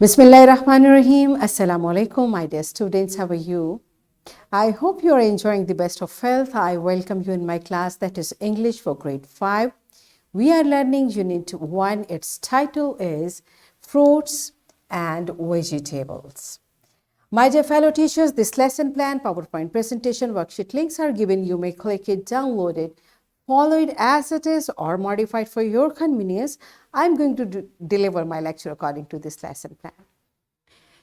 Bismillahirrahmanirrahim. Assalamu alaikum, my dear students. How are you? I hope you are enjoying the best of health. I welcome you in my class that is English for grade 5. We are learning unit 1. Its title is Fruits and Vegetables. My dear fellow teachers, this lesson plan, PowerPoint presentation, worksheet links are given. You may click it, download it, follow it as it is or modify it for your convenience. I'm going to deliver my lecture according to this lesson plan.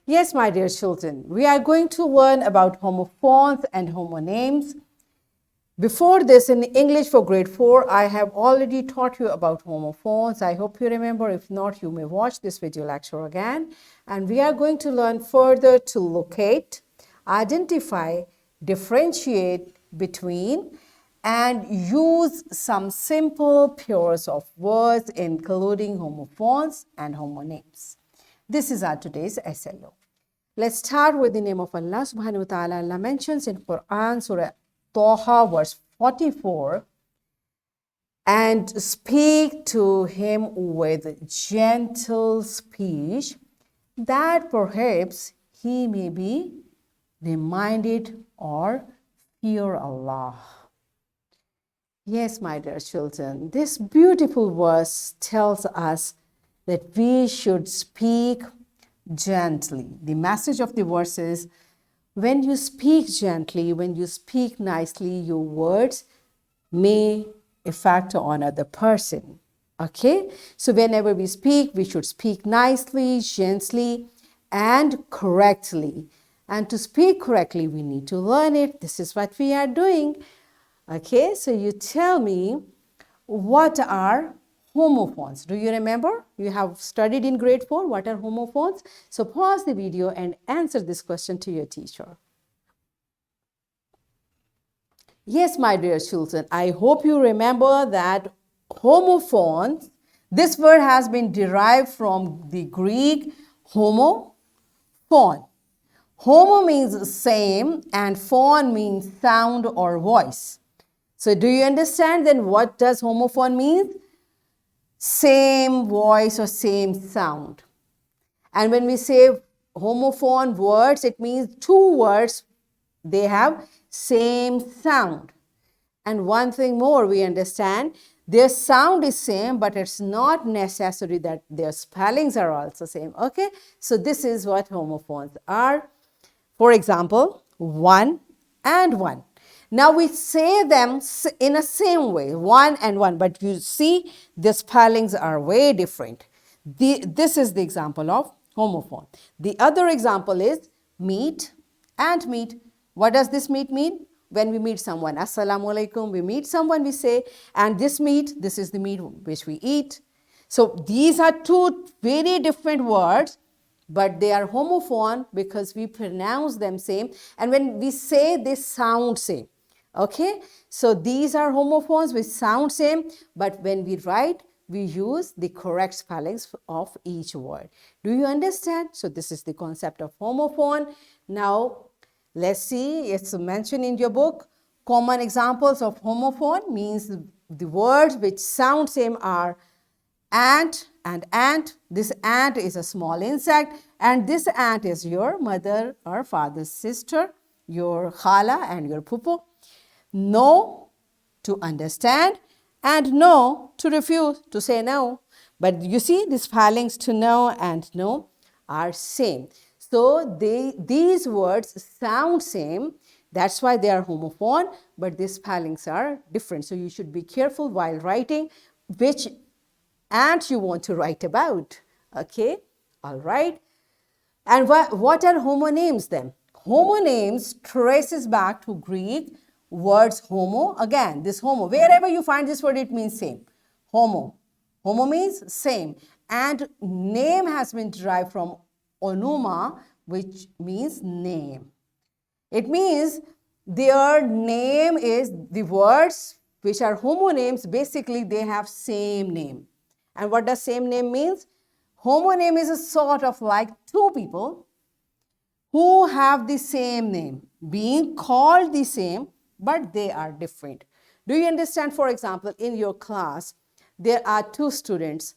Yes, my dear children, we are going to learn about homophones and homo names. Before this, in English for grade 4, I have already taught you about homophones. I hope you remember. If not, you may watch this video lecture again. And we are going to learn further to locate, identify, differentiate between, and use some simple pairs of words, including homophones and homo names. This is our today's SLO. Let's start with the name of Allah subhanahu wa ta'ala. Allah mentions in Quran, Surah Taha, verse 44, and speak to him with gentle speech, that perhaps he may be reminded or fear Allah. Yes, my dear children, this beautiful verse tells us that we should speak gently. The message of the verse is, when you speak gently, when you speak nicely, your words may affect on other person. Okay? So whenever we speak, we should speak nicely, gently, and correctly. And to speak correctly, we need to learn it. This is what we are doing. Okay? So you tell me, what are homophones? Do you remember? You have studied in grade 4. What are homophones? So pause the video and answer this question to your teacher. Yes, my dear children, I hope you remember that homophones, this word has been derived from the Greek homo, phone. Homo means same and phone means sound or voice. So do you understand then what does homophone mean? Same voice or same sound. And when we say homophone words, it means two words, they have same sound. And one thing more we understand, their sound is same, but it's not necessary that their spellings are also same. Okay, so this is what homophones are. For example, one and one. Now we say them in a same way, one and one, but you see the spellings are way different. This is the example of homophone. The other example is meet and meet. What does this meet mean? When we meet someone, assalamu alaikum, we meet someone, we say, and this meat, this is the meat which we eat. So these are two very different words, but they are homophone because we pronounce them same. And when we say, they sound same. Okay, so these are homophones which sound same, but when we write, we use the correct spellings of each word. Do you understand? So this is the concept of homophone. Now, let's see, it's mentioned in your book. Common examples of homophone means the words which sound same are ant and ant. This ant is a small insect, and this ant is your mother or father's sister, your khala and your pupu. No to understand and no to refuse, to say no. But you see, the spellings to no and no are same. So these words sound same. That's why they are homophone, but the spellings are different. So you should be careful while writing which ant you want to write about. Okay, all right. And what are homo names then? Homo names traces back to Greek words homo. Again, this homo, wherever you find this word, it means same. Homo. Homo means same. And name has been derived from onuma, which means name. It means their name is the words which are homo names. Basically, they have same name. And what does same name means? Homo name is a sort of like two people who have the same name, being called the same, but they are different. Do you understand? For example, in your class, there are two students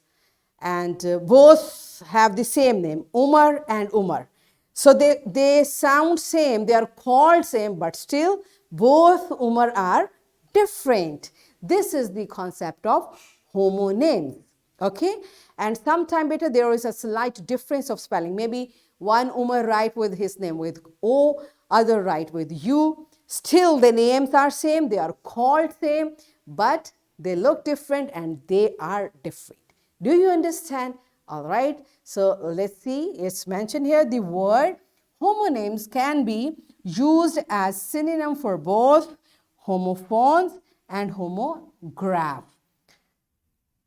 and both have the same name, Umar and Umar. So they sound same, they are called same, but still both Umar are different. This is the concept of Homo names. Okay, and sometime better there is a slight difference of spelling. Maybe one Umar write with his name with O, other write with U. Still the names are same, they are called same, but they look different and they are different. Do you understand? All right. So let's see. It's mentioned here the word homonyms can be used as synonym for both homophones and homograph.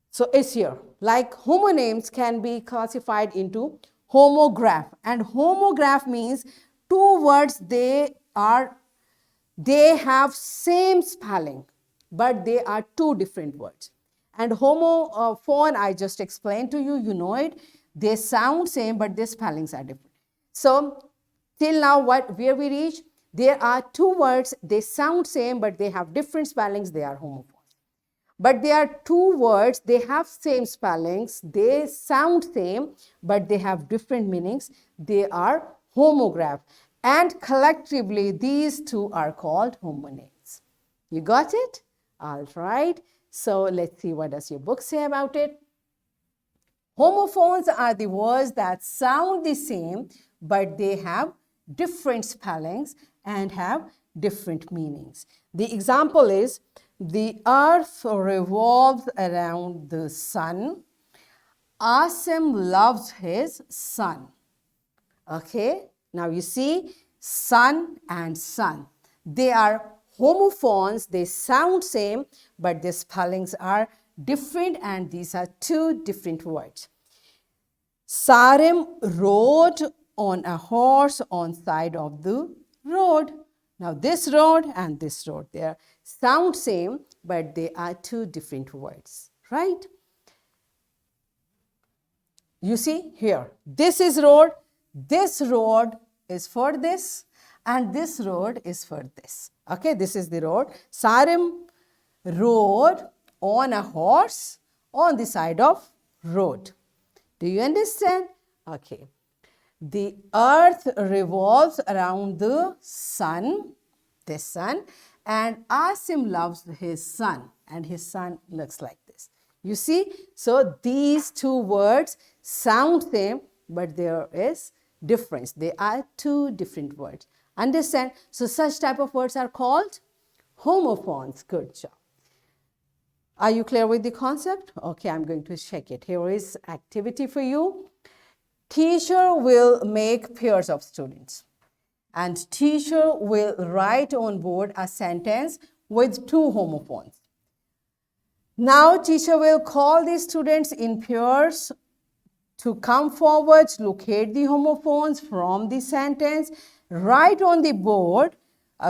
So it's here. Like homonyms can be classified into homograph, and homograph means two words they have same spelling, but they are two different words. And homophone, I just explained to you, you know it. They sound same, but their spellings are different. So till now, where we reach, there are two words, they sound same, but they have different spellings, they are homophones. But there are two words, they have same spellings, they sound same, but they have different meanings, they are homograph. And collectively, these two are called homonyms. You got it? All right. So let's see, what does your book say about it? Homophones are the words that sound the same, but they have different spellings and have different meanings. The example is, the earth revolves around the sun. Asim loves his son. Okay, now you see, sun and sun. They are homophones, they sound same, but their spellings are different, and these are two different words. Sarim rode on a horse on side of the road. Now this road and this road, they sound same, but they are two different words, right? You see here, this is road is for this, and this road is for this. Okay, this is the road. Sarim rode on a horse on the side of road. Do you understand? Okay. The earth revolves around the sun, this sun, and Asim loves his son, and his son looks like this. You see? So these two words sound same, but there is difference. They are two different words. Understand? So such type of words are called homophones. Good job. Are you clear with the concept? Okay, I'm going to check it. Here is activity for you. Teacher will make pairs of students, and teacher will write on board a sentence with two homophones. Now teacher will call the students in pairs to come forward, locate the homophones from the sentence, write on the board,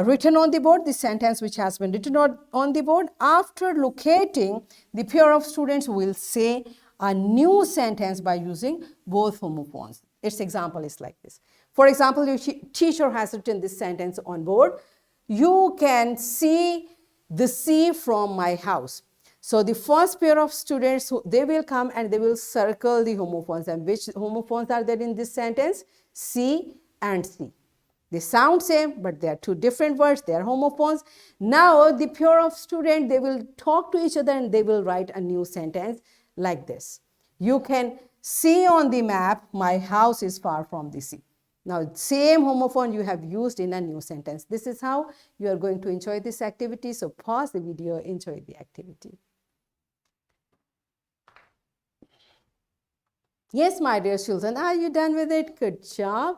written on the board, the sentence which has been written on the board. After locating, the pair of students will say a new sentence by using both homophones. Its example is like this. For example, your teacher has written this sentence on board. You can see the sea from my house. So the first pair of students, they will come and they will circle the homophones. And which homophones are there in this sentence? See and see. They sound same, but they are two different words. They are homophones. Now the pair of students, they will talk to each other and they will write a new sentence like this. You can see on the map, my house is far from the sea. Now, same homophone you have used in a new sentence. This is how you are going to enjoy this activity. So pause the video, enjoy the activity. Yes, my dear children, are you done with it? Good job.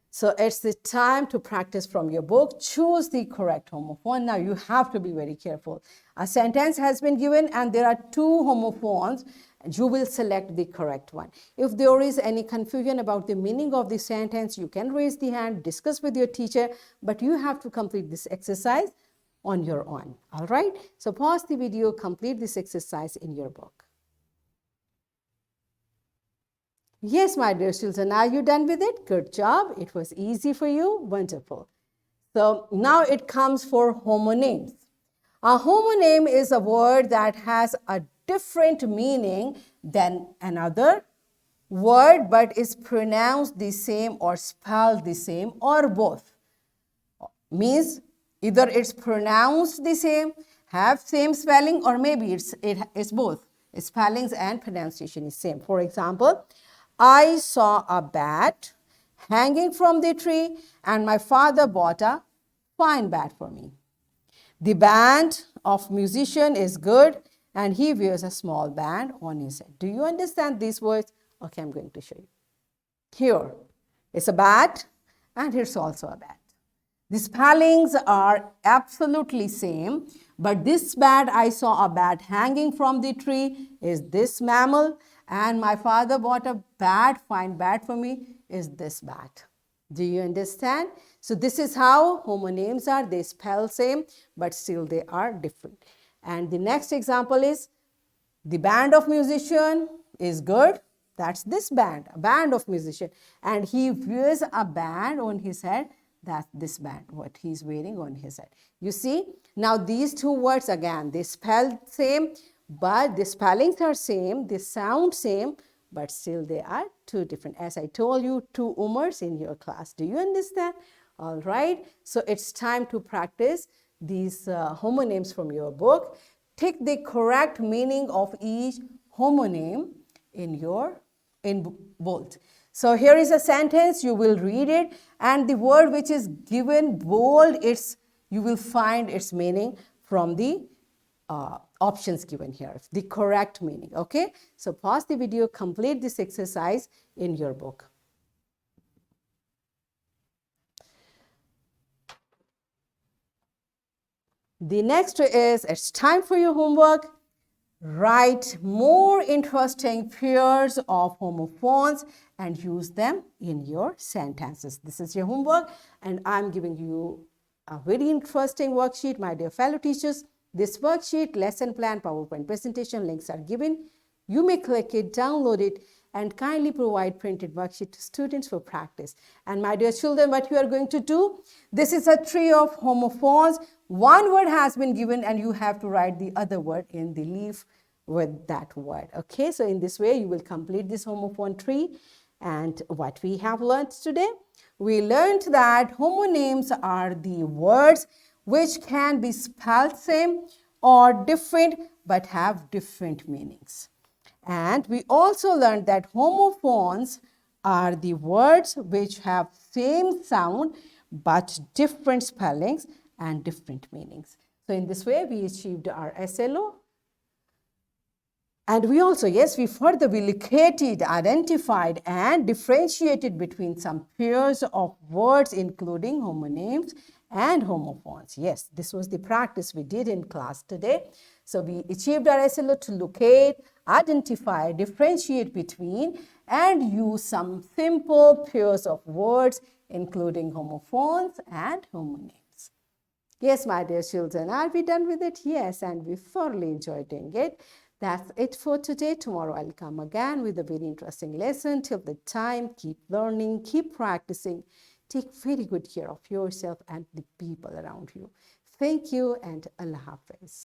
So it's the time to practice from your book. Choose the correct homophone. Now you have to be very careful. A sentence has been given and there are two homophones. You will select the correct one. If there is any confusion about the meaning of the sentence, you can raise the hand, discuss with your teacher, but you have to complete this exercise on your own. All right? So pause the video, complete this exercise in your book. Yes, my dear children, are you done with it? Good job. It was easy for you. Wonderful. So now it comes for homonyms. A homonym is a word that has a different meaning then another word but is pronounced the same or spelled the same or both. Means either it's pronounced the same, have same spelling, or maybe it's both. Spellings and pronunciation is same. For example, I saw a bat hanging from the tree and my father bought a fine bat for me. The band of musician is good and he wears a small band on his head. Do you understand these words? Okay, I'm going to show you. Here is a bat and here's also a bat. The spellings are absolutely same, but this bat, I saw a bat hanging from the tree, is this mammal, and my father bought a bat, fine bat for me, is this bat. Do you understand? So this is how homo names are. They spell same, but still they are different. And the next example is the band of musician is good. That's this band, a band of musician. And he wears a band on his head. That's this band, what he's wearing on his head. You see, now these two words again, they spell same, but the spellings are same, they sound same, but still they are two different. As I told you, two Umars in your class. Do you understand? All right. So it's time to practice these homo names from your book. Take the correct meaning of each homo name in bold. So here is a sentence, you will read it, and the word which is given bold, you will find its meaning from the options given here, the correct meaning, okay? So pause the video, complete this exercise in your book. The next is, it's time for your homework. Write more interesting pairs of homophones and use them in your sentences. This is your homework, and I'm giving you a very interesting worksheet, my dear fellow teachers. This worksheet, lesson plan, PowerPoint presentation links are given. You may click it, download it, and kindly provide printed worksheet to students for practice. And my dear children, what you are going to do, this is a tree of homophones. One word has been given and you have to write the other word in the leaf with that word. Okay, so in this way you will complete this homophone tree. And what we have learned today, we learned that homo names are the words which can be spelled same or different but have different meanings. And we also learned that homophones are the words which have same sound but different spellings and different meanings. So in this way we achieved our SLO. And we also, yes, we further located, identified and differentiated between some pairs of words including homo names and homophones. Yes, this was the practice we did in class today. So we achieved our SLO to locate, identify, differentiate between and use some simple pairs of words including homophones and homo names. Yes, my dear children, are we done with it? Yes, and we thoroughly enjoyed doing it. That's it for today. Tomorrow I'll come again with a very interesting lesson. Till the time, keep learning, keep practicing. Take very good care of yourself and the people around you. Thank you and Allah Hafiz.